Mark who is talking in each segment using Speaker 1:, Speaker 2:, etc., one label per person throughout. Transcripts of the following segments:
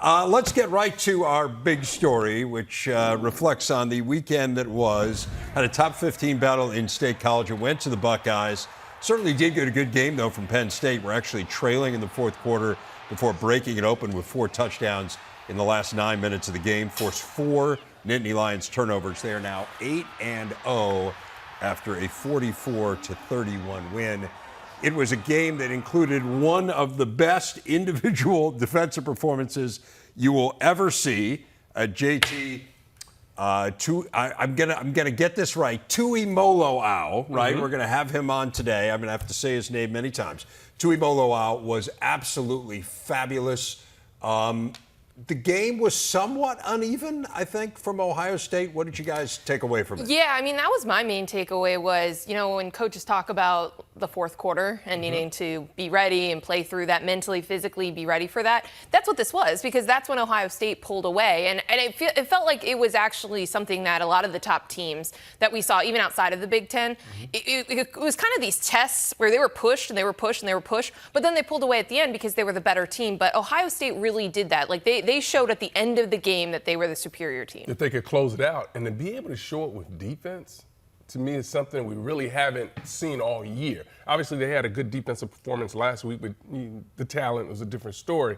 Speaker 1: Let's get right to our big story, which reflects on the weekend that was. Had a top 15 battle in State College. It went to the Buckeyes. Certainly did get a good game, though, from Penn State. We're actually trailing in the fourth quarter before breaking it open with 4 touchdowns in the last 9 minutes of the game. Forced 4 Nittany Lions turnovers. They are now 8-0 after a 44-31 win. It was a game that included one of the best individual defensive performances you will ever see. JT, I'm gonna get this right. Tuimoloau, right? We're gonna have him on today. I'm gonna have to say his name many times. Tuimoloau was absolutely fabulous. The game was somewhat uneven, I think, from Ohio State. What did you guys take away from it?
Speaker 2: Yeah, I mean, that was my main takeaway was, when coaches talk about the fourth quarter and needing to be ready and play through that mentally, physically, be ready for that. That's what this was, because that's when Ohio State pulled away. And it felt like it was actually something that a lot of the top teams that we saw, even outside of the Big Ten, it was kind of these tests where they were pushed and they were pushed and they were pushed, but then they pulled away at the end because they were the better team. But Ohio State really did that. Like, they showed at the end of the game that they were the superior team.
Speaker 3: If they could close it out, and to be able to show it with defense, to me, is something we really haven't seen all year. Obviously, they had a good defensive performance last week, but the talent was a different story.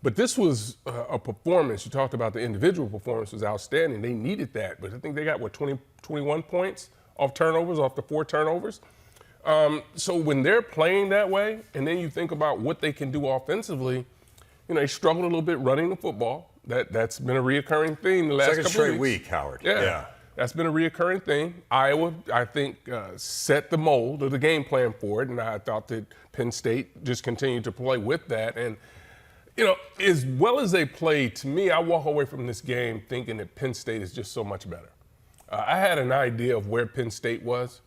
Speaker 3: But this was a performance. You talked about the individual performance was outstanding. They needed that, but I think they got, 21 points off turnovers, off the 4 turnovers. So when they're playing that way, and then you think about what they can do offensively, they struggled a little bit running the football. That's been a reoccurring theme the last couple of weeks.
Speaker 1: Second straight week, Howard.
Speaker 3: Yeah. That's been a reoccurring thing. Iowa, I think, set the mold of the game plan for it, and I thought that Penn State just continued to play with that. And, as well as they played, to me, I walk away from this game thinking that Penn State is just so much better. I had an idea of where Penn State was.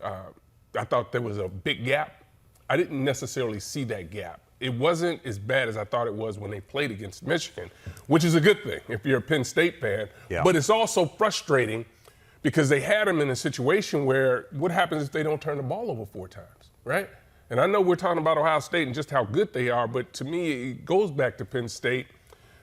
Speaker 3: I thought there was a big gap. I didn't necessarily see that gap. It wasn't as bad as I thought it was when they played against Michigan, which is a good thing if you're a Penn State fan. Yeah. But it's also frustrating because they had them in a situation where what happens if they don't turn the ball over 4 times, right? And I know we're talking about Ohio State and just how good they are, but to me, it goes back to Penn State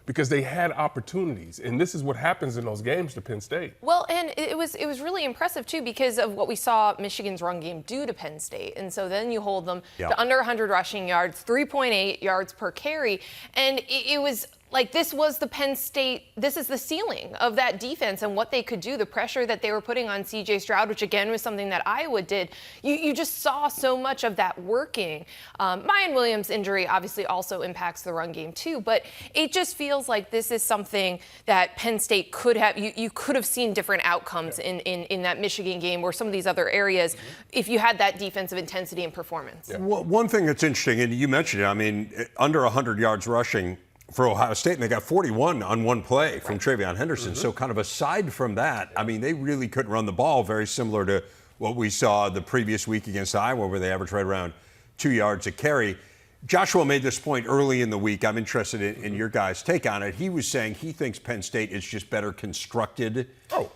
Speaker 3: because they had opportunities, and this is what happens in those games to Penn State.
Speaker 2: Well, and it was really impressive, too, because of what we saw Michigan's run game do to Penn State. And so then you hold them to under 100 rushing yards, 3.8 yards per carry, and it was like this was the Penn State, this is the ceiling of that defense and what they could do, the pressure that they were putting on C.J. Stroud, which again was something that Iowa did. You just saw so much of that working. Mayan Williams' injury obviously also impacts the run game too, but it just feels like this is something that Penn State could have, you could have seen different outcomes in that Michigan game or some of these other areas if you had that defensive intensity and performance.
Speaker 1: Yeah. Well, one thing that's interesting, and you mentioned it, under 100 yards rushing for Ohio State, and they got 41 on one play from Travion Henderson. So kind of aside from that, they really couldn't run the ball, very similar to what we saw the previous week against Iowa, where they averaged right around 2 yards a carry. Joshua made this point early in the week. I'm interested in your guys' take on it. He was saying he thinks Penn State is just better constructed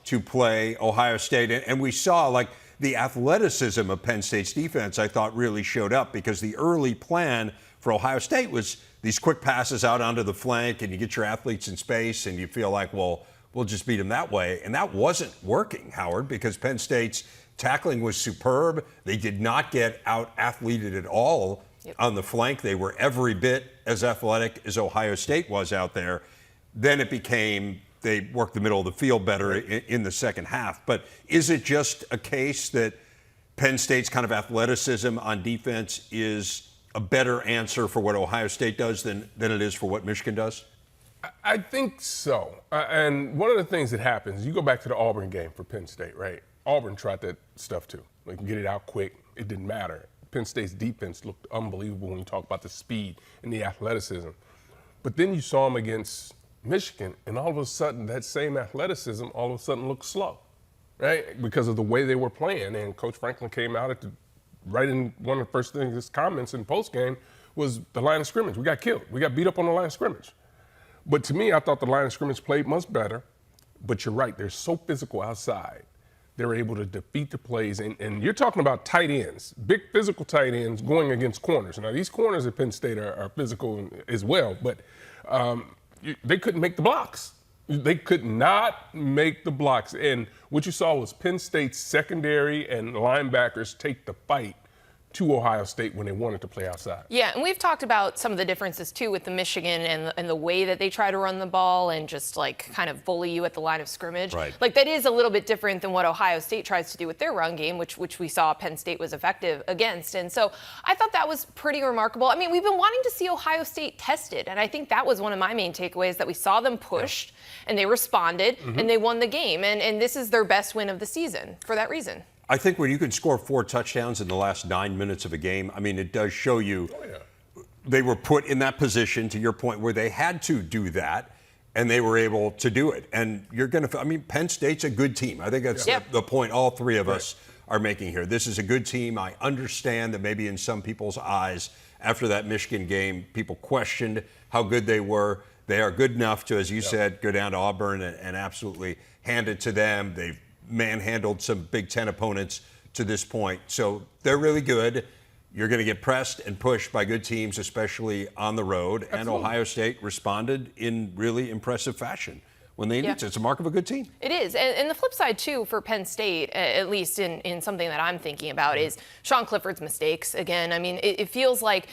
Speaker 1: to play Ohio State. And we saw, the athleticism of Penn State's defense, I thought, really showed up because the early plan for Ohio State was these quick passes out onto the flank, and you get your athletes in space, and you feel like, well, we'll just beat them that way. And that wasn't working, Howard, because Penn State's tackling was superb. They did not get out-athleted at all on the flank. They were every bit as athletic as Ohio State was out there. Then it became they worked the middle of the field better in the second half. But is it just a case that Penn State's kind of athleticism on defense is a better answer for what Ohio State does than it is for what Michigan does?
Speaker 3: I think so. And one of the things that happens, you go back to the Auburn game for Penn State, right? Auburn tried that stuff too. They can get it out quick. It didn't matter. Penn State's defense looked unbelievable when you talk about the speed and the athleticism. But then you saw them against Michigan, and all of a sudden that same athleticism all of a sudden looked slow, right? Because of the way they were playing. And Coach Franklin came out right in one of the first things, his comments in postgame was the line of scrimmage. We got killed. We got beat up on the line of scrimmage. But to me, I thought the line of scrimmage played much better. But you're right, they're so physical outside. They're able to defeat the plays. And you're talking about tight ends, big physical tight ends going against corners. Now, these corners at Penn State are physical as well. But they couldn't make the blocks. They could not make the blocks. And what you saw was Penn State's secondary and linebackers take the fight to Ohio State when they wanted to play outside.
Speaker 2: Yeah, and we've talked about some of the differences too with the Michigan and the way that they try to run the ball and just like kind of bully you at the line of scrimmage.
Speaker 1: Right.
Speaker 2: Like that is a little bit different than what Ohio State tries to do with their run game, which we saw Penn State was effective against. And so I thought that was pretty remarkable. I mean, we've been wanting to see Ohio State tested, and I think that was one of my main takeaways, that we saw them pushed and they responded and they won the game. And this is their best win of the season for that reason.
Speaker 1: I think when you can score 4 touchdowns in the last 9 minutes of a game, I mean, it does show you they were put in that position, to your point, where they had to do that, and they were able to do it. And you're going to, I mean, Penn State's a good team. I think that's the point all three of us are making here. This is a good team. I understand that maybe in some people's eyes, after that Michigan game, people questioned how good they were. They are good enough to, as you said, go down to Auburn and absolutely hand it to them. They've manhandled some Big Ten opponents to this point. So they're really good. You're going to get pressed and pushed by good teams, especially on the road. Absolutely. And Ohio State responded in really impressive fashion when they needed to. It's a mark of a good team. It
Speaker 2: is. And the flip side, too, for Penn State, at least in something that I'm thinking about, is Sean Clifford's mistakes. Again, I mean, it feels like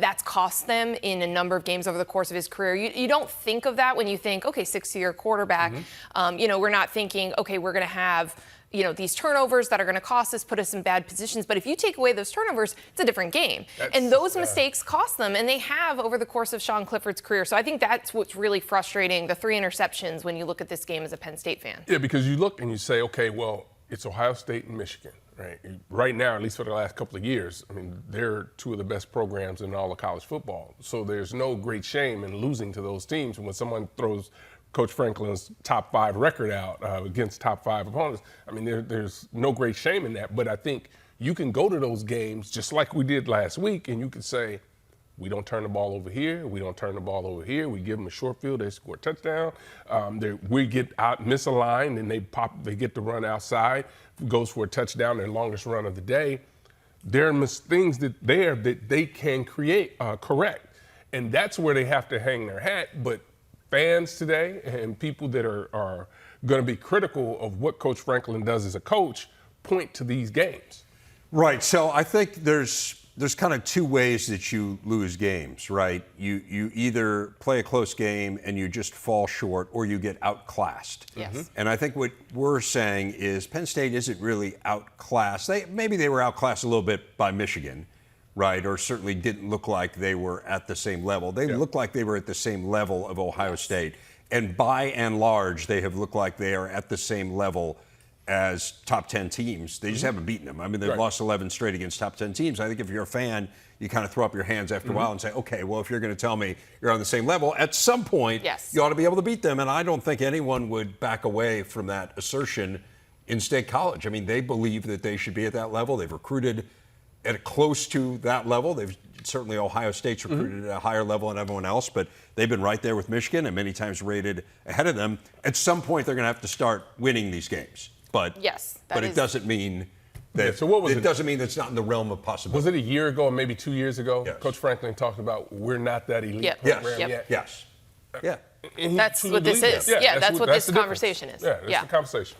Speaker 2: that's cost them in a number of games over the course of his career. You don't think of that when you think, okay, 6-year quarterback. We're not thinking, okay, we're going to have these turnovers that are going to cost us, put us in bad positions. But if you take away those turnovers, it's a different game. And those mistakes cost them, and they have over the course of Sean Clifford's career. So I think that's what's really frustrating, the 3 interceptions, when you look at this game as a Penn State fan.
Speaker 3: Yeah, because you look and you say, okay, well, it's Ohio State and Michigan, right? Right now, at least for the last couple of years, I mean, they're 2 of the best programs in all of college football. So there's no great shame in losing to those teams. And when someone throws Coach Franklin's top 5 record out against top 5 opponents, I mean, there's no great shame in that. But I think you can go to those games just like we did last week, and you can say, we don't turn the ball over here, we don't turn the ball over here, we give them a short field, they score a touchdown. We get out misaligned, and they get to run outside, goes for a touchdown, their longest run of the day. There are things that they can correct. And that's where they have to hang their hat. But fans today and people that are going to be critical of what Coach Franklin does as a coach point to these games.
Speaker 1: Right. So I think there's kind of 2 ways that you lose games, right? You either play a close game and you just fall short, or you get outclassed.
Speaker 2: Yes.
Speaker 1: And I think what we're saying is Penn State isn't really outclassed. Maybe they were outclassed a little bit by Michigan, right? Or certainly didn't look like they were at the same level. They looked like they were at the same level of Ohio State. And by and large, they have looked like they are at the same level as top 10 teams. They just haven't beaten them. I mean, they've lost 11 straight against top 10 teams. I think if you're a fan, you kind of throw up your hands after a while and say, okay, well, if you're going to tell me you're on the same level, at some point, you ought to be able to beat them. And I don't think anyone would back away from that assertion in State College. I mean, they believe that they should be at that level. They've recruited at close to that level. Certainly Ohio State's recruited at a higher level than everyone else, but they've been right there with Michigan and many times rated ahead of them. At some point, they're going to have to start winning these games. But it doesn't mean that. So what was it? It doesn't mean that's not in the realm of possibility.
Speaker 3: Was it a year ago or maybe 2 years ago?
Speaker 1: Yes.
Speaker 3: Coach Franklin talked about we're not that elite program yet.
Speaker 1: Yes. Yeah.
Speaker 2: That's what this is. That's what this conversation is.
Speaker 3: Yeah, that's the conversation.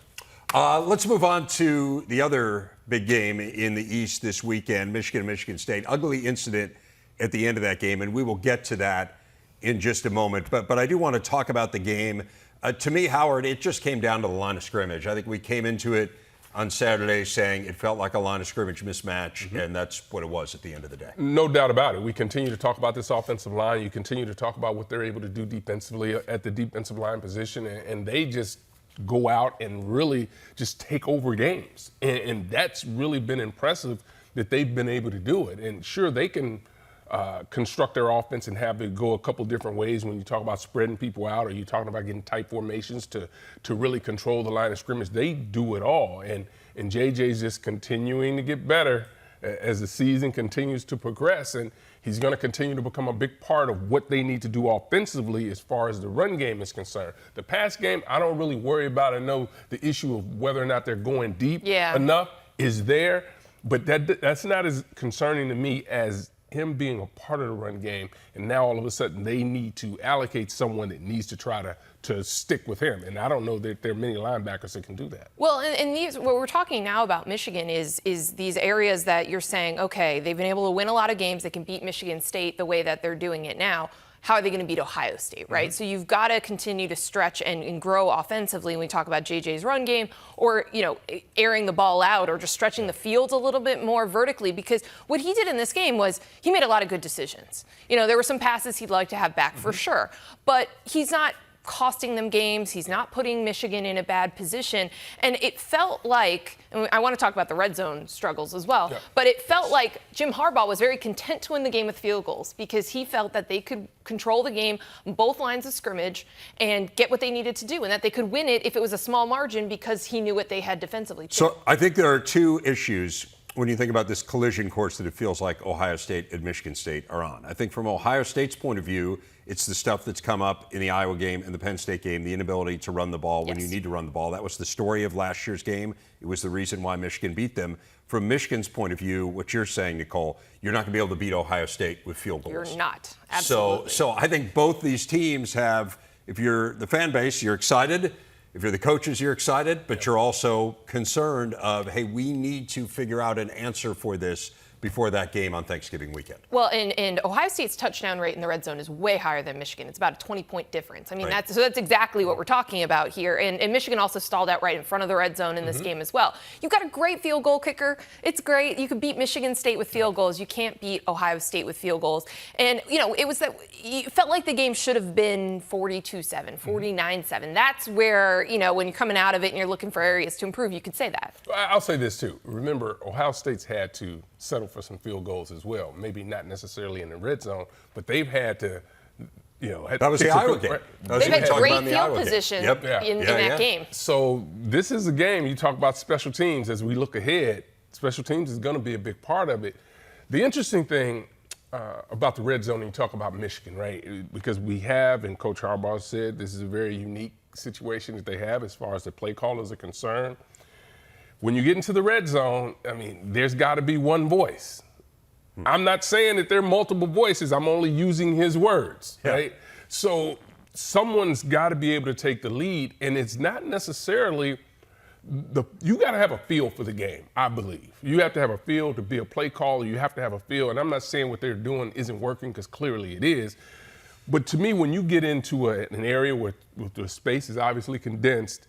Speaker 1: Let's move on to the other big game in the East this weekend, Michigan and Michigan State. Ugly incident at the end of that game, and we will get to that in just a moment. But I do want to talk about the game. To me, Howard, it just came down to the line of scrimmage. I think we came into it on Saturday saying it felt like a line of scrimmage mismatch, and that's what it was at the end of the day.
Speaker 3: No doubt about it. We continue to talk about this offensive line. You continue to talk about what they're able to do defensively at the defensive line position, and they just go out and really just take over games. And that's really been impressive that they've been able to do it. And sure, they can construct their offense and have it go a couple different ways when you talk about spreading people out or you're talking about getting tight formations to really control the line of scrimmage. They do it all. And JJ's just continuing to get better as the season continues to progress. And he's going to continue to become a big part of what they need to do offensively as far as the run game is concerned. The pass game, I don't really worry about. I know the issue of whether or not they're going deep enough is there, but that's not as concerning to me as him being a part of the run game, and now all of a sudden they need to allocate someone that needs to try to stick with him. And I don't know that there are many linebackers that can do that.
Speaker 2: Well, and these, what we're talking now about Michigan is these areas that you're saying, okay, they've been able to win a lot of games, they can beat Michigan State the way that they're doing it now. How are they going to beat Ohio State, right? So you've got to continue to stretch and grow offensively when we talk about JJ's run game, or, you know, airing the ball out, or just stretching the field a little bit more vertically, because what he did in this game was he made a lot of good decisions. You know, there were some passes he'd like to have back for sure, but he's not costing them games. He's not putting Michigan in a bad position. And it felt like, and I want to talk about the red zone struggles as well, but it felt like Jim Harbaugh was very content to win the game with field goals, because he felt that they could control the game on both lines of scrimmage and get what they needed to do, and that they could win it if it was a small margin, because he knew what they had defensively too.
Speaker 1: So I think there are two issues when you think about this collision course that it feels like Ohio State and Michigan State are on. I think from Ohio State's point of view, it's the stuff that's come up in the Iowa game and the Penn State game, the inability to run the ball when you need to run the ball. That was the story of last year's game. It was the reason why Michigan beat them. From Michigan's point of view, what you're saying, Nicole, you're not going to be able to beat Ohio State with field goals.
Speaker 2: You're not. Absolutely.
Speaker 1: So I think both these teams have, if you're the fan base, you're excited. If you're the coaches, you're excited, but you're also concerned of, hey, we need to figure out an answer for this before that game on Thanksgiving weekend.
Speaker 2: Well, and Ohio State's touchdown rate in the red zone is way higher than Michigan. It's about a 20-point difference. I mean, that's exactly what we're talking about here. And Michigan also stalled out right in front of the red zone in this game as well. You've got a great field goal kicker. It's great. You could beat Michigan State with field goals. You can't beat Ohio State with field goals. And, you know, it felt like the game should have been 42-7, 49-7. That's where, you know, when you're coming out of it and you're looking for areas to improve, you could say that.
Speaker 3: I'll say this, too. Remember, Ohio State's had to settle for some field goals as well. Maybe not necessarily in the red zone, but they've had to, you know.
Speaker 1: That was the Iowa game.
Speaker 2: They've had great field position in that game.
Speaker 3: So this is a game, you talk about special teams as we look ahead. Special teams is going to be a big part of it. The interesting thing about the red zone, you talk about Michigan, right? Because we have, and Coach Harbaugh said, this is a very unique situation that they have as far as the play callers are concerned. When you get into the red zone, I mean, there's got to be one voice. I'm not saying that there are multiple voices. I'm only using his words, right? So someone's got to be able to take the lead, and it's not necessarily you got to have a feel for the game, I believe. You have to have a feel to be a play caller. You have to have a feel, and I'm not saying what they're doing isn't working, because clearly it is. But to me, when you get into an area where the space is obviously condensed,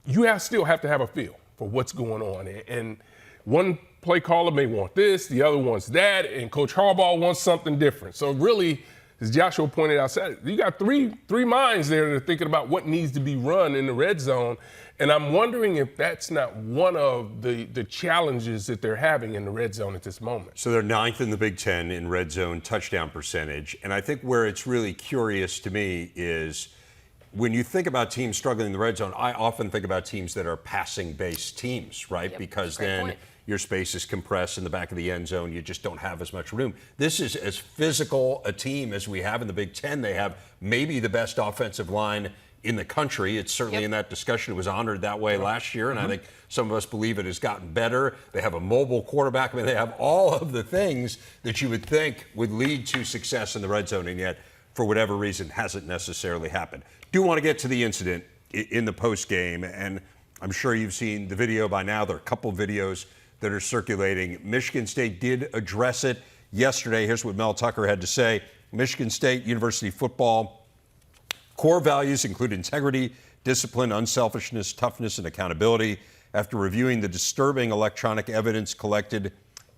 Speaker 3: you still have to have a feel for what's going on. And one play caller may want this, the other wants that, and Coach Harbaugh wants something different. So really, as Joshua pointed out, you got three minds there that are thinking about what needs to be run in the red zone. And I'm wondering if that's not one of the challenges that they're having in the red zone at this moment.
Speaker 1: So they're 9th in the Big Ten in red zone touchdown percentage. And I think where it's really curious to me is when you think about teams struggling in the red zone, I often think about teams that are passing-based teams, right? Because then your space is compressed in the back of the end zone. You just don't have as much room. This is as physical a team as we have in the Big Ten. They have maybe the best offensive line in the country. It's certainly in that discussion. It was honored that way last year, and I think some of us believe it has gotten better. They have a mobile quarterback. I mean, they have all of the things that you would think would lead to success in the red zone, and yet, for whatever reason, hasn't necessarily happened. Do want to get to the incident in the post game, and I'm sure you've seen the video by now. There are a couple videos that are circulating. Michigan State did address it yesterday. Here's what Mel Tucker had to say. Michigan State University football core values include integrity, discipline, unselfishness, toughness, and accountability. After reviewing the disturbing electronic evidence collected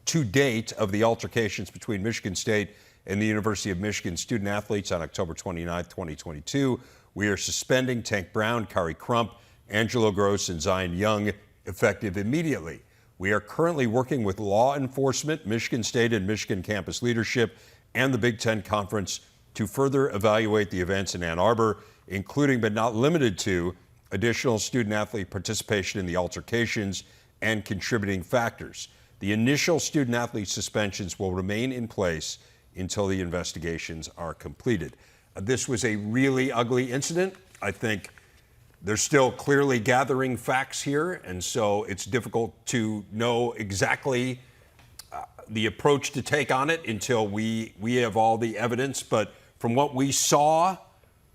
Speaker 1: to date of the altercations between Michigan State and the University of Michigan student athletes on October 29, 2022, we are suspending Tank Brown, Kari Crump, Angelo Gross, and Zion Young effective immediately. We are currently working with law enforcement, Michigan State and Michigan campus leadership, and the Big Ten Conference to further evaluate the events in Ann Arbor, including but not limited to additional student-athlete participation in the altercations and contributing factors. The initial student-athlete suspensions will remain in place until the investigations are completed. This was a really ugly incident. I think they're still clearly gathering facts here, and so it's difficult to know exactly the approach to take on it until we have all the evidence. But from what we saw,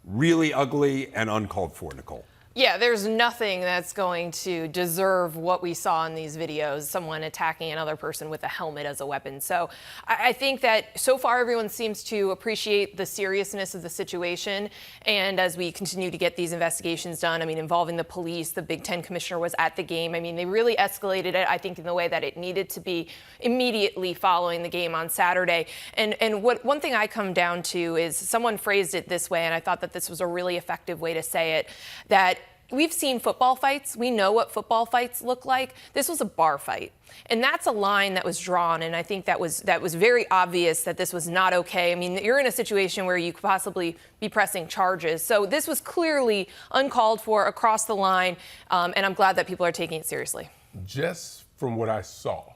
Speaker 1: really ugly and uncalled for, Nicole.
Speaker 2: Yeah, there's nothing that's going to deserve what we saw in these videos, someone attacking another person with a helmet as a weapon. So I think that so far everyone seems to appreciate the seriousness of the situation. And as we continue to get these investigations done, I mean, involving the police, the Big Ten commissioner was at the game. I mean, they really escalated it, I think, in the way that it needed to be immediately following the game on Saturday. And one thing I come down to is someone phrased it this way, and I thought that this was a really effective way to say it, that we've seen football fights. We know what football fights look like. This was a bar fight. And that's a line that was drawn, and I think that was very obvious that this was not okay. I mean, you're in a situation where you could possibly be pressing charges. So this was clearly uncalled for across the line, and I'm glad that people are taking it seriously.
Speaker 3: Just from what I saw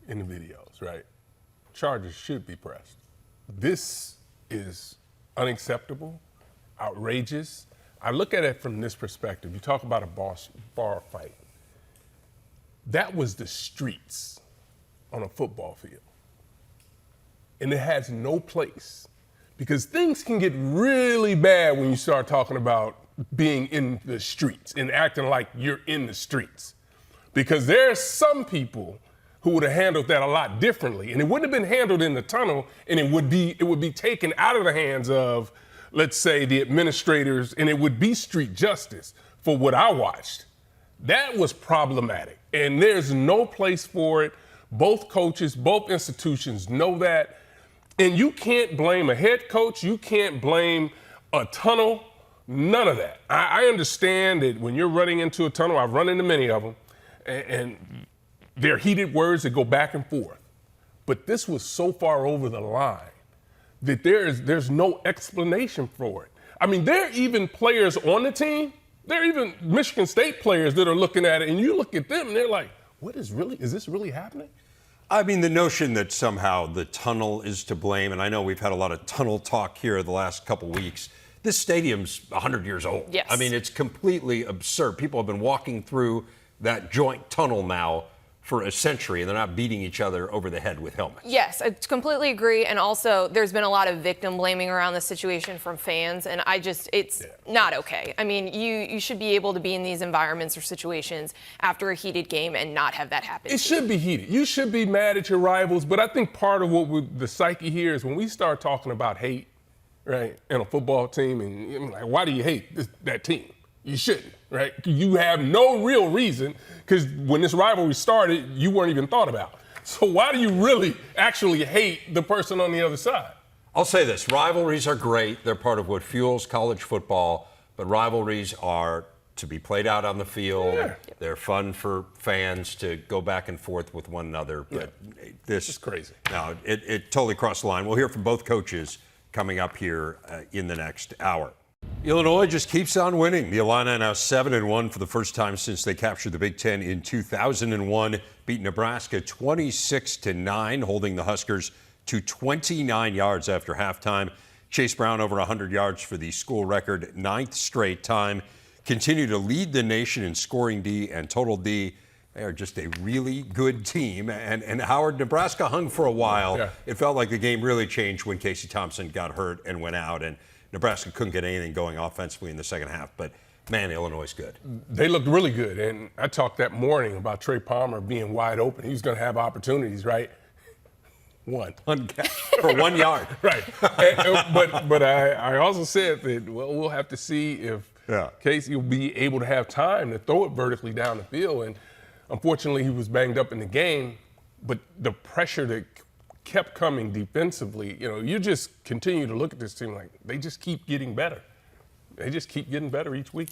Speaker 3: in the videos, right, charges should be pressed. This is unacceptable, outrageous. I look at it from this perspective. You talk about a bar fight. That was the streets on a football field. And it has no place, because things can get really bad when you start talking about being in the streets and acting like you're in the streets. Because there are some people who would have handled that a lot differently, and it wouldn't have been handled in the tunnel, and it would be taken out of the hands of, let's say, the administrators, and it would be street justice for what I watched. That was problematic, and there's no place for it. Both coaches, both institutions know that, and you can't blame a head coach. You can't blame a tunnel, none of that. I understand that when you're running into a tunnel, I've run into many of them, and they're heated words that go back and forth. But this was so far over the line that there's no explanation for it. I mean, there are even players on the team, there are even Michigan State players that are looking at it, and you look at them and they're like, is this really happening?
Speaker 1: I mean, the notion that somehow the tunnel is to blame, and I know we've had a lot of tunnel talk here the last couple weeks. This stadium's 100 years old.
Speaker 2: Yes.
Speaker 1: I mean, it's completely absurd. People have been walking through that joint tunnel now for a century, and they're not beating each other over the head with helmets.
Speaker 2: Yes, I completely agree. And also, there's been a lot of victim blaming around the situation from fans, and it's not okay. I mean, you should be able to be in these environments or situations after a heated game and not have that happen.
Speaker 3: It should be heated. You should be mad at your rivals, but I think part of the psyche here is when we start talking about hate, right, in a football team, and you're like, why do you hate that team? You shouldn't, right? You have no real reason, because when this rivalry started, you weren't even thought about. So why do you really actually hate the person on the other side?
Speaker 1: I'll say this, rivalries are great. They're part of what fuels college football, but rivalries are to be played out on the field.
Speaker 3: Yeah.
Speaker 1: They're fun for fans to go back and forth with one another. But this
Speaker 3: is crazy.
Speaker 1: No, it totally crossed the line. We'll hear from both coaches coming up here in the next hour. Illinois just keeps on winning. The Illini are now 7-1 for the first time since they captured the Big Ten in 2001. Beat Nebraska 26-9, holding the Huskers to 29 yards after halftime. Chase Brown over 100 yards for the school record, 9th straight time. Continue to lead the nation in scoring D and total D. They are just a really good team. And Howard, Nebraska hung for a while.
Speaker 3: Yeah.
Speaker 1: It felt like the game really changed when Casey Thompson got hurt and went out. And Nebraska couldn't get anything going offensively in the second half, but man, Illinois is good.
Speaker 3: They looked really good, and I talked that morning about Trey Palmer being wide open. He was going to have opportunities, right? One
Speaker 1: catch for 1 yard.
Speaker 3: Right. But I also said that, well, we'll have to see if Casey will be able to have time to throw it vertically down the field, and unfortunately he was banged up in the game, but the pressure that kept coming defensively, you just continue to look at this team like they just keep getting better. They just keep getting better each week.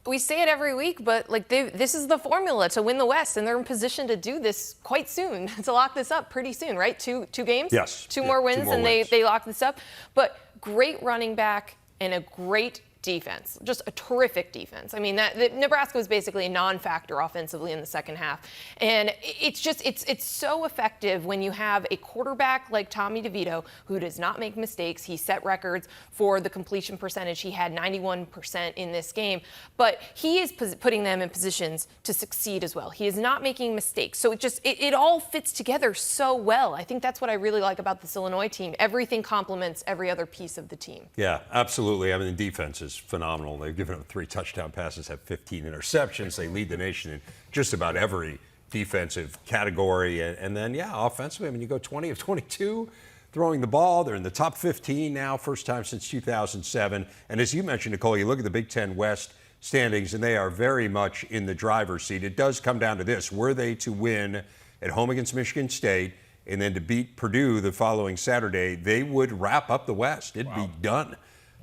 Speaker 2: We say it every week, but this is the formula to win the West, and they're in position to do this quite soon, to lock this up pretty soon, right? Two games?
Speaker 1: Yes.
Speaker 2: Two more wins, and they lock this up. But great running back and a great defense, just a terrific defense. I mean, Nebraska was basically a non-factor offensively in the second half. And it's so effective when you have a quarterback like Tommy DeVito, who does not make mistakes. He set records for the completion percentage. He had 91% in this game, but he is putting them in positions to succeed as well. He is not making mistakes. So it all fits together so well. I think that's what I really like about this Illinois team. Everything complements every other piece of the team.
Speaker 1: Yeah, absolutely. I mean, the defense is phenomenal. They've given up 3 touchdown passes, have 15 interceptions. They lead the nation in just about every defensive category. And then, yeah, offensively, I mean, you go 20 of 22 throwing the ball. They're in the top 15 now, first time since 2007. And as you mentioned, Nicole, you look at the Big Ten West standings, and they are very much in the driver's seat. It does come down to this. Were they to win at home against Michigan State and then to beat Purdue the following Saturday, they would wrap up the West. It'd be done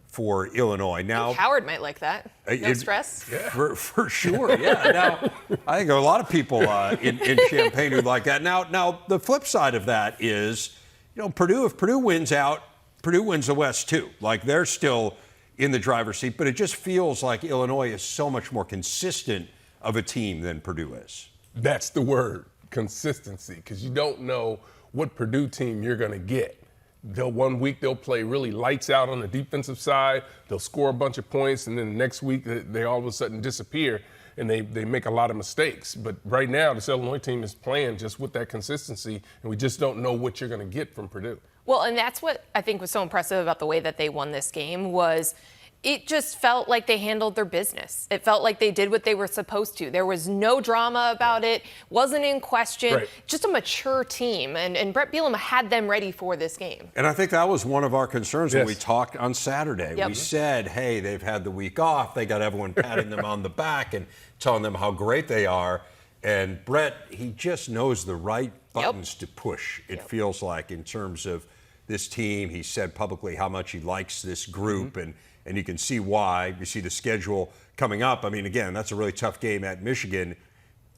Speaker 1: for Illinois. Now,
Speaker 2: Howard might like that. No stress.
Speaker 1: For sure, yeah. Now, I think there are a lot of people in Champaign who like that. Now, the flip side of that is, Purdue, if Purdue wins out, Purdue wins the West too. Like, they're still in the driver's seat, but it just feels like Illinois is so much more consistent of a team than Purdue is.
Speaker 3: That's the word, consistency, because you don't know what Purdue team you're going to get. One week they'll play really lights out on the defensive side. They'll score a bunch of points, and then the next week they all of a sudden disappear, and they make a lot of mistakes. But right now, this Illinois team is playing just with that consistency, and we just don't know what you're going to get from Purdue.
Speaker 2: Well, and that's what I think was so impressive about the way that they won this game was it just felt like they handled their business. It felt like they did what they were supposed to. There was no drama about it, wasn't in question,
Speaker 3: right.
Speaker 2: Just a mature team. And Brett Bielema had them ready for this game.
Speaker 1: And I think that was one of our concerns when we
Speaker 3: Yes.
Speaker 1: talked on Saturday.
Speaker 2: Yep.
Speaker 1: We said, hey, they've had the week off. They got everyone patting them on the back and telling them how great they are. And Brett, he just knows the right buttons to push, it feels like, in terms of this team. He said publicly how much he likes this group, and you can see why. You see the schedule coming up. I mean, again, that's a really tough game at Michigan.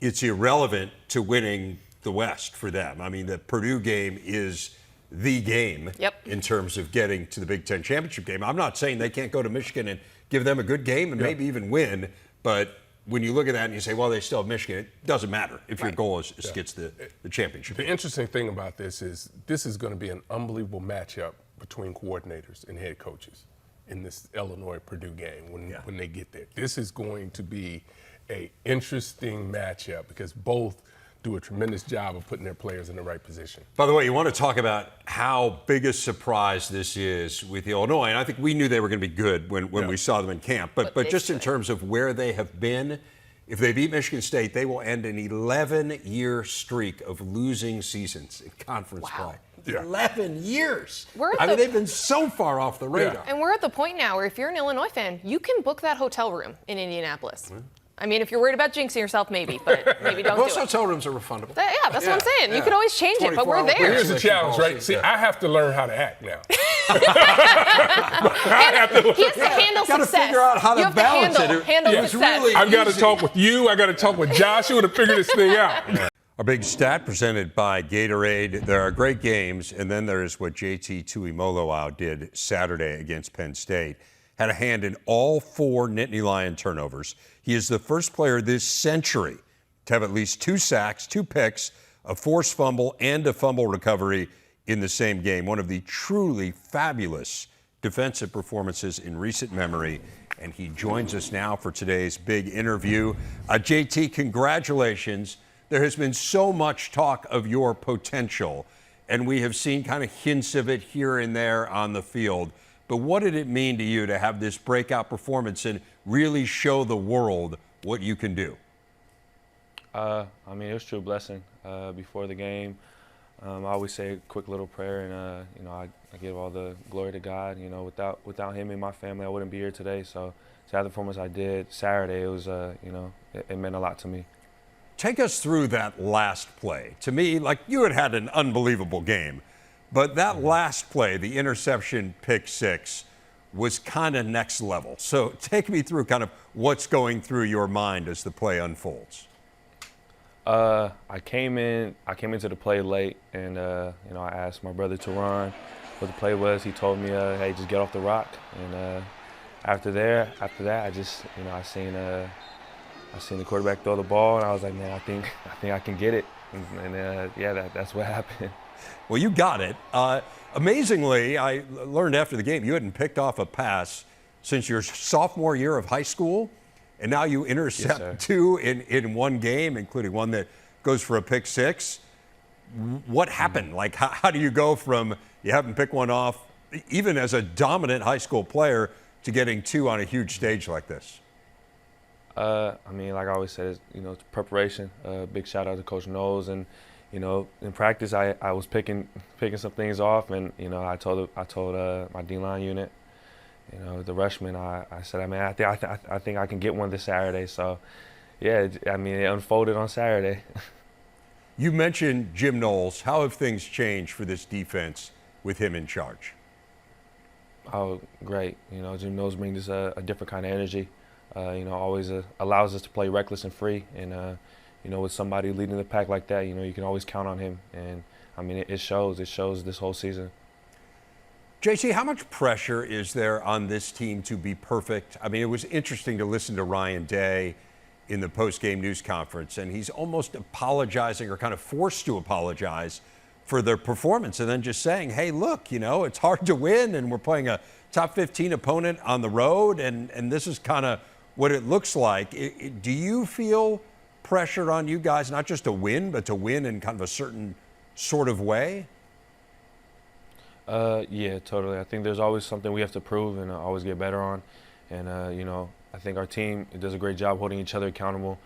Speaker 1: It's irrelevant to winning the West for them. I mean, the Purdue game is the game in terms of getting to the Big Ten championship game. I'm not saying they can't go to Michigan and give them a good game and maybe even win, but when you look at that and you say, well, they still have Michigan, it doesn't matter if your goal is to get to the championship.
Speaker 3: The interesting thing about this is going to be an unbelievable matchup between coordinators and head coaches in this Illinois-Purdue game when they get there. This is going to be an interesting matchup because both do a tremendous job of putting their players in the right position.
Speaker 1: By the way, you want to talk about how big a surprise this is with Illinois, and I think we knew they were going to be good when we saw them in camp, but just in terms of where they have been, if they beat Michigan State, they will end an 11-year streak of losing seasons in conference play. 11 years. They've been so far off the radar.
Speaker 2: And we're at the point now where if you're an Illinois fan, you can book that hotel room in Indianapolis. I mean, if you're worried about jinxing yourself, maybe, but maybe don't
Speaker 1: Most
Speaker 2: do it.
Speaker 1: hotel rooms are refundable.
Speaker 2: That's what I'm saying. You could always change it, but we're there.
Speaker 3: Here's the challenge, right? See, I have to learn how to act now.
Speaker 2: He has to handle
Speaker 1: Got to
Speaker 2: success.
Speaker 1: figure out how to balance it.
Speaker 2: Handle
Speaker 1: It's
Speaker 2: success.
Speaker 1: really
Speaker 3: I've got to
Speaker 1: easy.
Speaker 3: talk with you. I got to talk with Joshua to figure this thing out.
Speaker 1: Our big stat presented by Gatorade. There are great games, and then there is what JT Tuimoloau did Saturday against Penn State. Had a hand in all 4 Nittany Lion turnovers. He is the first player this century to have at least 2 sacks, 2 picks, a forced fumble, and a fumble recovery in the same game. One of the truly fabulous defensive performances in recent memory. And he joins us now for today's big interview. JT, congratulations. There has been so much talk of your potential, and we have seen kind of hints of it here and there on the field. But what did it mean to you to have this breakout performance and really show the world what you can do?
Speaker 4: I mean, it was a true blessing. Before the game, I always say a quick little prayer, and I give all the glory to God. Without him and my family, I wouldn't be here today. So to have the performance I did Saturday, it was, it meant a lot to me.
Speaker 1: Take us through that last play. To me, like, you had an unbelievable game, but that last play, the interception pick 6, was kind of next level. So take me through kind of what's going through your mind as the play unfolds.
Speaker 4: I came into the play late, and I asked my brother to run what the play was. He told me, "Hey, just get off the rock." And after that, I just, I seen the quarterback throw the ball, and I was like, man, I think I can get it. And yeah, that's what happened.
Speaker 1: Well, you got it. Amazingly, I learned after the game you hadn't picked off a pass since your sophomore year of high school, and now you intercept
Speaker 4: Yes,
Speaker 1: two in one game, including one that goes for a pick six. What happened? Like, how do you go from you haven't picked one off, even as a dominant high school player, to getting two on a huge stage like this?
Speaker 4: I mean, like I always said, it's preparation. Big shout out to Coach Knowles, and in practice, I was picking some things off, and I told my D-line unit, the rushman, I said, I think I can get one this Saturday. So, yeah, I mean, it unfolded on Saturday.
Speaker 1: You mentioned Jim Knowles. How have things changed for this defense with him in charge?
Speaker 4: Oh, great. Jim Knowles brings us a different kind of energy. Always allows us to play reckless and free. And, with somebody leading the pack like that, you can always count on him. And, I mean, it shows. It shows this whole season.
Speaker 1: JC, how much pressure is there on this team to be perfect? I mean, it was interesting to listen to Ryan Day in the post-game news conference, and he's almost apologizing or kind of forced to apologize for their performance and then just saying, hey, look, it's hard to win and we're playing a top 15 opponent on the road, and this is kind of what it looks like. Do you feel pressure on you guys, not just to win, but to win in kind of a certain sort of way?
Speaker 4: Yeah, totally. I think there's always something we have to prove and always get better on. And, I think our team does a great job holding each other accountable,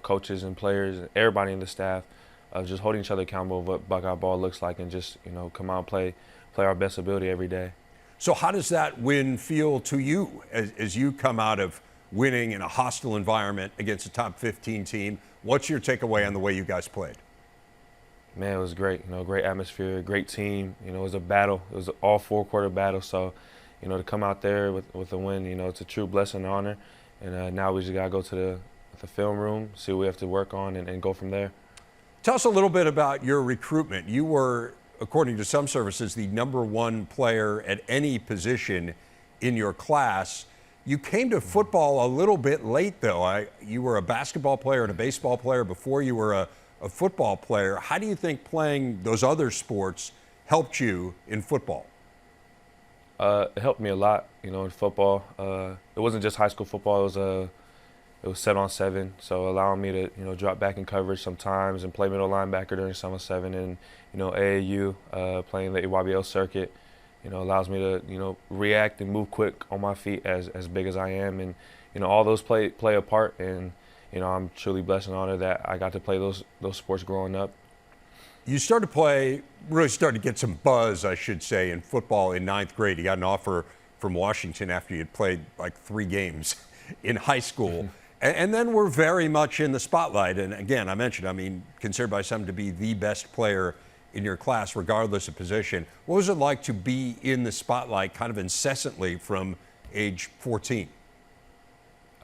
Speaker 4: coaches and players, everybody in the staff, of just holding each other accountable of what Buckeye ball looks like and just, come out and play our best ability every day.
Speaker 1: So how does that win feel to you as you come out of winning in a hostile environment against a top 15 team? What's your takeaway on the way you guys played?
Speaker 4: Man, it was great. Great atmosphere, great team. It was a battle. It was an all four-quarter battle. So, to come out there with a win, it's a true blessing and honor. And now we just got to go to the film room, see what we have to work on, and go from there.
Speaker 1: Tell us a little bit about your recruitment. You were, according to some services, the #1 player at any position in your class. You came to football a little bit late, though. You were a basketball player and a baseball player before you were a football player. How do you think playing those other sports helped you in football?
Speaker 4: It helped me a lot, in football. It wasn't just high school football. It was 7-on-7, so allowing me to, drop back in coverage sometimes and play middle linebacker during 7-on-7. And, AAU, playing the EYBL circuit, allows me to, react and move quick on my feet as big as I am. And, all those play a part. And, I'm truly blessed and honored that I got to play those sports growing up.
Speaker 1: You really started to get some buzz, I should say, in football in 9th grade. You got an offer from Washington after you had played like 3 games in high school. And then we're very much in the spotlight. And again, I mentioned, considered by some to be the best player in your class, regardless of position. What was it like to be in the spotlight kind of incessantly from age 14?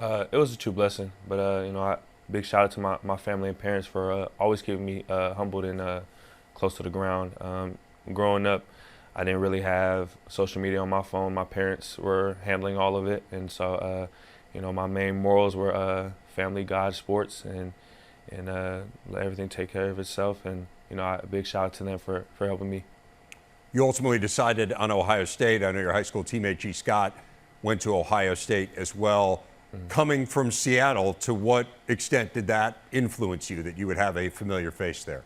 Speaker 4: It was a true blessing. But, big shout out to my family and parents for always keeping me humbled and close to the ground. Growing up, I didn't really have social media on my phone. My parents were handling all of it. And so, my main morals were family, God, sports, and let everything take care of itself. And, a big shout out to them for helping me.
Speaker 1: You ultimately decided on Ohio State. I know your high school teammate, G. Scott, went to Ohio State as well. Mm-hmm. Coming from Seattle, to what extent did that influence you, that you would have a familiar face there?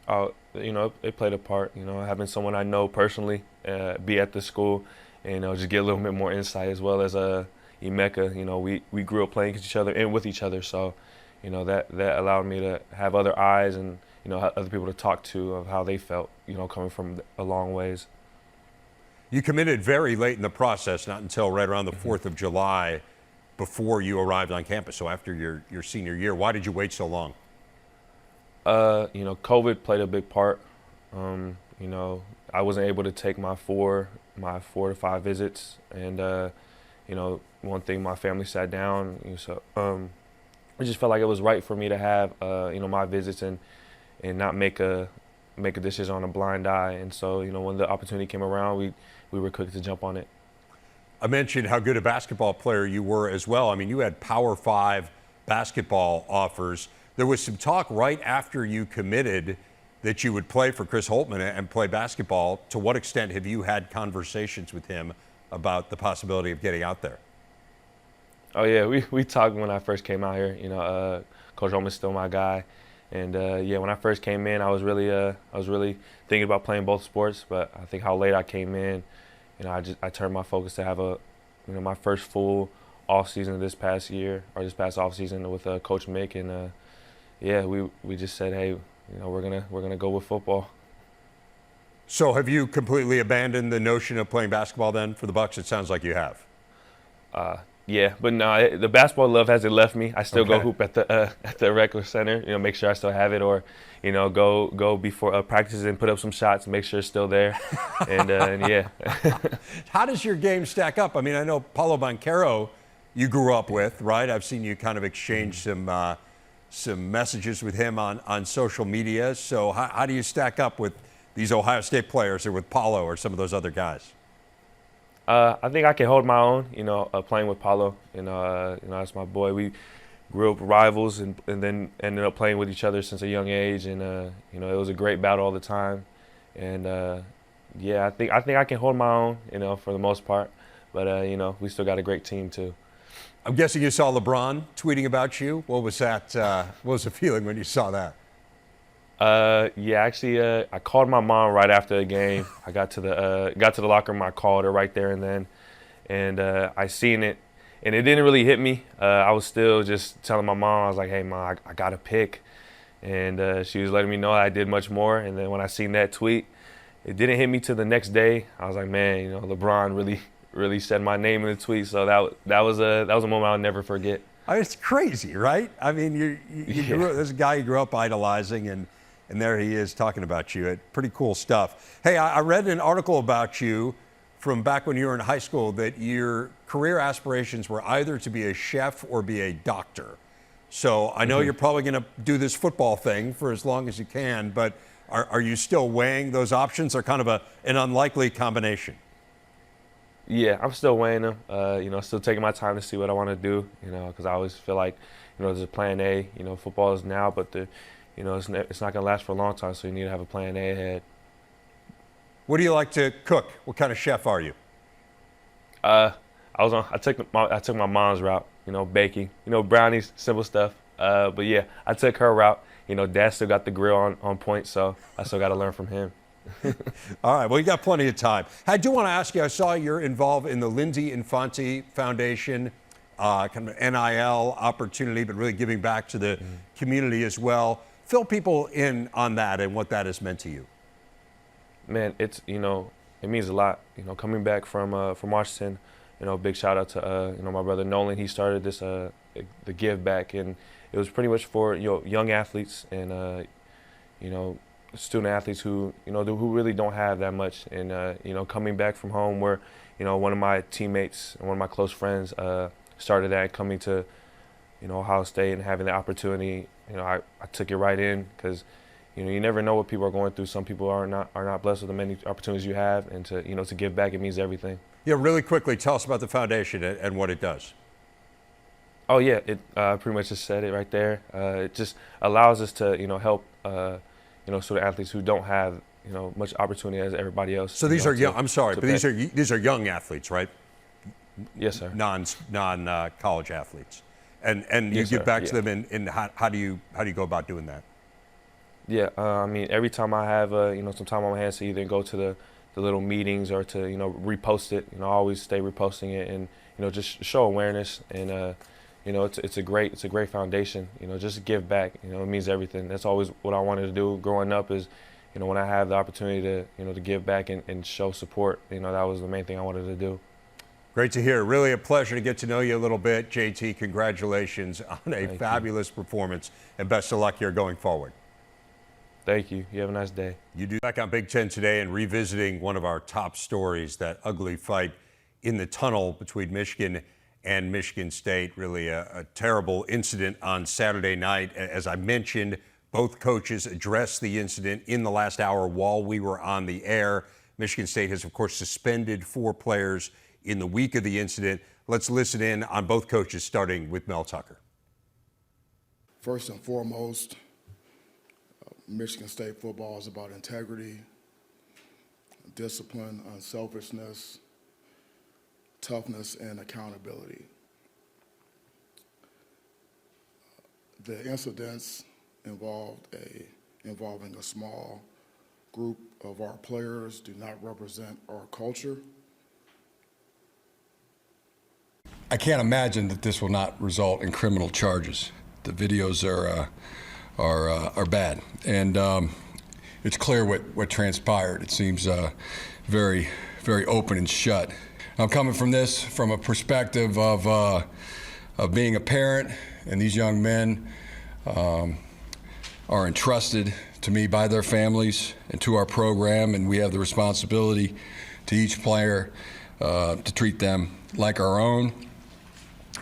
Speaker 4: It played a part. Having someone I know personally be at the school and, just get a little bit more insight, as well as Emeka. We grew up playing against each other and with each other. So, that allowed me to have other eyes and, other people to talk to of how they felt, coming from a long ways.
Speaker 1: You committed very late in the process, not until right around the 4th of July before you arrived on campus, so after your senior year. Why did you wait so long?
Speaker 4: COVID played a big part. I wasn't able to take my 4 to 5 visits. And, one thing, my family sat down. So it just felt like it was right for me to have, my visits and not make a decision on a blind eye. And so, when the opportunity came around, we were quick to jump on it.
Speaker 1: I mentioned how good a basketball player you were as well. I mean, you had Power 5 basketball offers. There was some talk right after you committed that you would play for Chris Holtmann and play basketball. To what extent have you had conversations with him about the possibility of getting out there?
Speaker 4: Oh yeah, we talked when I first came out here. You know, Coach Holman's still my guy, and yeah, when I first came in, I was really thinking about playing both sports. But I think how late I came in, you know, I turned my focus to have my first full off season this past off season with Coach Mick, and yeah, we just said, hey, you know, we're gonna go with football.
Speaker 1: So have you completely abandoned the notion of playing basketball then for the Bucks? It sounds like you have.
Speaker 4: Yeah, but no, the basketball love hasn't left me. I still go hoop at the Reckler Center. You know, make sure I still have it, or you know, go before practices and put up some shots, make sure it's still there, and yeah.
Speaker 1: How does your game stack up? I mean, I know Paulo Banchero you grew up with, right? I've seen you kind of exchange some messages with him on social media. So how do you stack up with these Ohio State players, or with Paulo or some of those other guys?
Speaker 4: I think I can hold my own, you know, playing with Paulo. You know, that's my boy. We grew up rivals and then ended up playing with each other since a young age. And, you know, it was a great battle all the time. And, yeah, I think I can hold my own, you know, for the most part. But, you know, we still got a great team, too.
Speaker 1: I'm guessing you saw LeBron tweeting about you. What was that? What was the feeling when you saw that?
Speaker 4: Yeah, actually, I called my mom right after the game. I got to the locker room. I called her right there and then, and I seen it, and it didn't really hit me. I was still just telling my mom. I was like, "Hey, Mom, I got a pick," and she was letting me know I did much more. And then when I seen that tweet, it didn't hit me till the next day. I was like, "Man, you know, LeBron really said my name in the tweet." So that was a moment I'll never forget.
Speaker 1: I mean, it's crazy, right? I mean, there's a guy you grew up idolizing, and there he is talking about you. Pretty cool stuff. Hey, I read an article about you from back when you were in high school that your career aspirations were either to be a chef or be a doctor. So I know you're probably going to do this football thing for as long as you can, but are you still weighing those options? They're kind of an unlikely combination.
Speaker 4: Yeah, I'm still weighing them. You know, still taking my time to see what I want to do. You know, because I always feel like, you know, there's a plan A. You know, football is now, but you know, it's not going to last for a long time, so you need to have a plan A ahead.
Speaker 1: What do you like to cook? What kind of chef are you?
Speaker 4: I took my mom's route, you know, baking, you know, brownies, simple stuff. But yeah, I took her route. You know, Dad still got the grill on point, so I still got to learn from him.
Speaker 1: All right, well, you got plenty of time. I do want to ask you, I saw you're involved in the Lindsay Infante Foundation, kind of an NIL opportunity, but really giving back to the community as well. Fill people in on that and what that has meant to you.
Speaker 4: Man, you know, it means a lot. You know, coming back from Washington, you know, big shout out to you know, my brother Nolan. He started this the Give Back, and it was pretty much for, you know, young athletes and you know, student athletes who, you know, who really don't have that much. And you know, coming back from home, where, you know, one of my teammates and one of my close friends started that, coming to, you know, Ohio State and having the opportunity. You know, I took it right in, because, you know, you never know what people are going through. Some people are not blessed with the many opportunities you have, and to give back, it means everything. Yeah,
Speaker 1: really quickly, tell us about the foundation and what it does.
Speaker 4: Oh yeah, it pretty much just said it right there. It just allows us to, you know, help you know, student athletes who don't have, you know, much opportunity as everybody else.
Speaker 1: So these are young. I'm sorry, but these are young athletes, right?
Speaker 4: Yes, sir.
Speaker 1: Non college athletes. And you give back to them in how do you go about doing that?
Speaker 4: Yeah, I mean, every time I have you know, some time on my hands to either go to the little meetings or to, you know, repost it. You know, I always stay reposting it, and, you know, just show awareness. And you know, it's a great foundation. You know, just give back. You know, it means everything. That's always what I wanted to do growing up. Is, you know, when I have the opportunity to, you know, to give back and show support. You know, that was the main thing I wanted to do.
Speaker 1: Great to hear. Really a pleasure to get to know you a little bit. JT, congratulations on a fabulous performance, and best of luck here going forward.
Speaker 4: Thank you. You have a nice day.
Speaker 1: You do. Back on Big Ten today and revisiting one of our top stories, that ugly fight in the tunnel between Michigan and Michigan State. Really a terrible incident on Saturday night. As I mentioned, both coaches addressed the incident in the last hour while we were on the air. Michigan State has, of course, suspended 4 players in the week of the incident. Let's listen in on both coaches, starting with Mel Tucker.
Speaker 5: First and foremost, Michigan State football is about integrity, discipline, unselfishness, toughness, and accountability. The incidents involving a small group of our players do not represent our culture.
Speaker 6: I can't imagine that this will not result in criminal charges. The videos are bad, and it's clear what transpired. It seems very, very open and shut. I'm coming from this from a perspective of being a parent, and these young men are entrusted to me by their families and to our program, and we have the responsibility to each player to treat them like our own,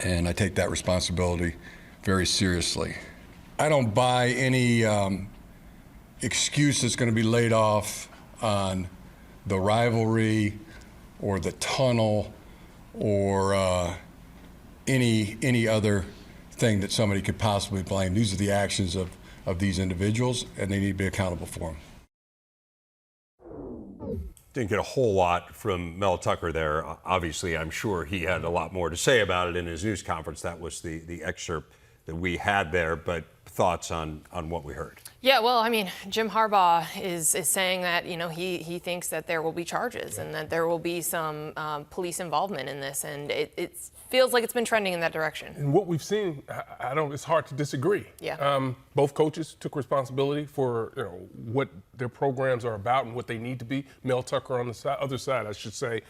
Speaker 6: and I take that responsibility very seriously. I don't buy any excuse that's going to be laid off on the rivalry or the tunnel or any other thing that somebody could possibly blame. These are the actions of these individuals, and they need to be accountable for them.
Speaker 1: Didn't get a whole lot from Mel Tucker there. Obviously, I'm sure he had a lot more to say about it in his news conference. That was the excerpt that we had there, but thoughts on what we heard?
Speaker 2: Yeah, well, I mean, Jim Harbaugh is saying that, he thinks that there will be charges and that there will be some police involvement in this, and it feels like it's been trending in that direction.
Speaker 3: And what we've seen, it's hard to disagree.
Speaker 2: Yeah.
Speaker 3: Both coaches took responsibility for what their programs are about and what they need to be. Mel Tucker on the other side, I should say,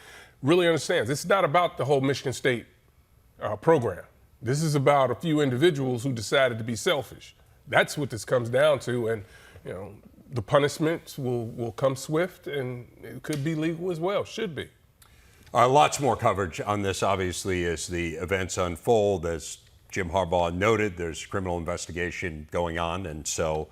Speaker 3: really understands. This is not about the whole Michigan State program. This is about a few individuals who decided to be selfish. That's what this comes down to, and the punishments will come swift, and it could be legal as well. Should be.
Speaker 1: Lots more coverage on this, obviously, as the events unfold. As Jim Harbaugh noted, there's criminal investigation going on, and so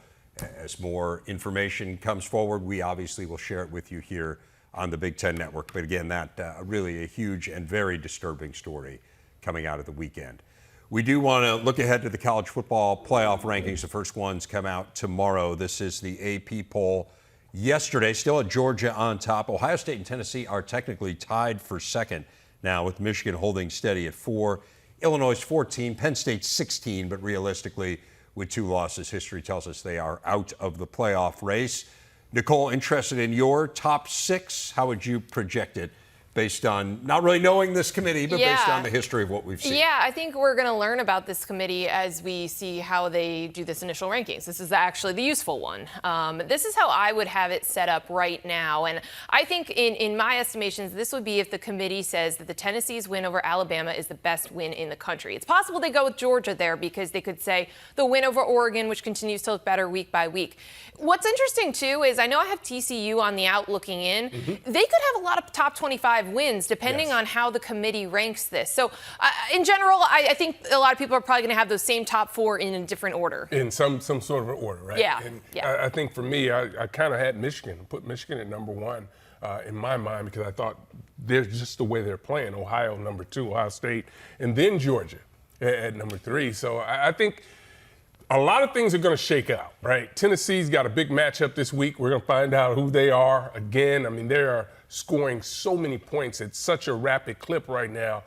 Speaker 1: as more information comes forward, we obviously will share it with you here on the Big Ten Network. But again, that really a huge and very disturbing story coming out of the weekend. We do want to look ahead to the college football playoff rankings. The first ones come out tomorrow. This is the AP poll yesterday. Still at Georgia on top. Ohio State and Tennessee are technically tied for second now, with Michigan holding steady at 4. Illinois 14, Penn State 16, but realistically, with 2 losses, history tells us they are out of the playoff race. Nicole, interested in your top 6. How would you project it? Based on not really knowing this committee, but based on the history of what we've seen.
Speaker 2: Yeah, I think we're going to learn about this committee as we see how they do this initial rankings. This is actually the useful one. This is how I would have it set up right now. And I think in my estimations, this would be if the committee says that the Tennessee's win over Alabama is the best win in the country. It's possible they go with Georgia there because they could say the win over Oregon, which continues to look better week by week. What's interesting, too, is I know I have TCU on the out looking in. Mm-hmm. They could have a lot of top 25 wins depending on how the committee ranks this. So in general, I think a lot of people are probably going to have those same top 4 in a different order.
Speaker 3: In some sort of an order, right?
Speaker 2: Yeah.
Speaker 3: And
Speaker 2: yeah.
Speaker 3: I think for me, I kind of had Michigan, put Michigan at number 1 in my mind because I thought they're just the way they're playing. Ohio number 2, Ohio State, and then Georgia at number 3. So I think a lot of things are going to shake out, right? Tennessee's got a big matchup this week. We're going to find out who they are again. I mean, they are scoring so many points at such a rapid clip right now,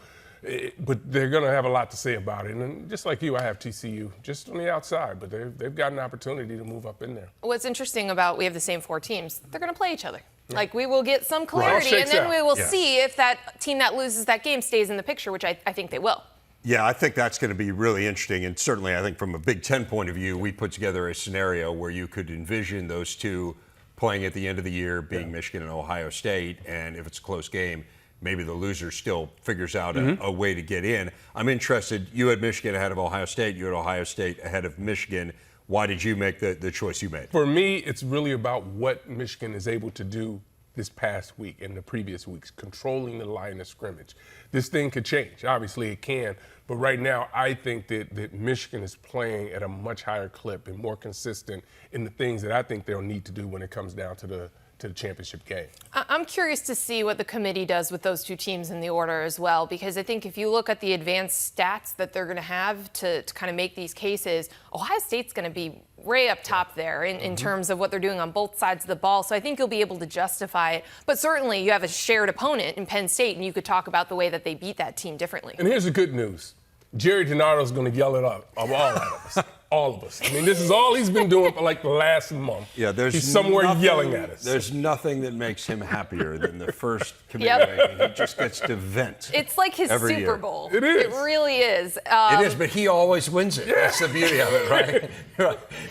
Speaker 3: but they're going to have a lot to say about it. And just like you, I have TCU just on the outside, but they've got an opportunity to move up in there.
Speaker 2: What's interesting about we have the same 4 teams, they're going to play each other. Like, we will get some clarity, and then we will see if that team that loses that game stays in the picture, which I think they will.
Speaker 1: Yeah, I think that's going to be really interesting. And certainly, I think from a Big Ten point of view, we put together a scenario where you could envision those 2 playing at the end of the year, being Michigan and Ohio State. And if it's a close game, maybe the loser still figures out a way to get in. I'm interested. You had Michigan ahead of Ohio State. You had Ohio State ahead of Michigan. Why did you make the choice you made?
Speaker 3: For me, it's really about what Michigan is able to do this past week and the previous weeks, controlling the line of scrimmage. This thing could change. Obviously, it can. But right now, I think that Michigan is playing at a much higher clip and more consistent in the things that I think they'll need to do when it comes down to to the championship game.
Speaker 2: I'm curious to see what the committee does with those two teams in the order as well, because I think if you look at the advanced stats that they're going to have to kind of make these cases, Ohio State's going to be way up top there in terms of what they're doing on both sides of the ball. So I think you'll be able to justify it. But certainly you have a shared opponent in Penn State, and you could talk about the way that they beat that team differently.
Speaker 3: And here's the good news. Jerry DiNardo's going to yell it up of all of us. All of us. I mean, this is all he's been doing for like the last month.
Speaker 1: Yeah,
Speaker 3: he's somewhere yelling at us.
Speaker 1: There's nothing that makes him happier than the first committee meeting. He just gets to vent.
Speaker 2: It's like his
Speaker 1: every
Speaker 2: Super
Speaker 1: year.
Speaker 2: Bowl.
Speaker 3: It is.
Speaker 2: It really is.
Speaker 1: It is, but he always wins it. That's the beauty of it, right?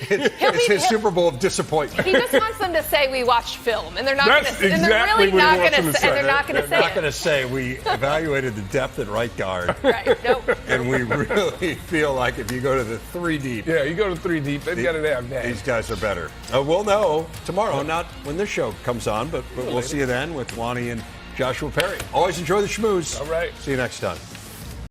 Speaker 1: It's his Super Bowl of disappointment.
Speaker 2: He just wants them to say we watched film, and they're not going to.
Speaker 3: That's exactly what he wants them to say.
Speaker 2: They're not going to say
Speaker 1: They're not
Speaker 2: it.
Speaker 1: going to say we evaluated the depth at right guard.
Speaker 2: Right. Nope.
Speaker 1: And we really feel like if you go to the 3 deep,
Speaker 3: Yeah, you go to 3 deep, they've got to have that.
Speaker 1: these guys are better. We'll know tomorrow, not when this show comes on, but we'll see you then with Lonnie and Joshua Perry. Always enjoy the schmooze.
Speaker 3: All right.
Speaker 1: See you next time.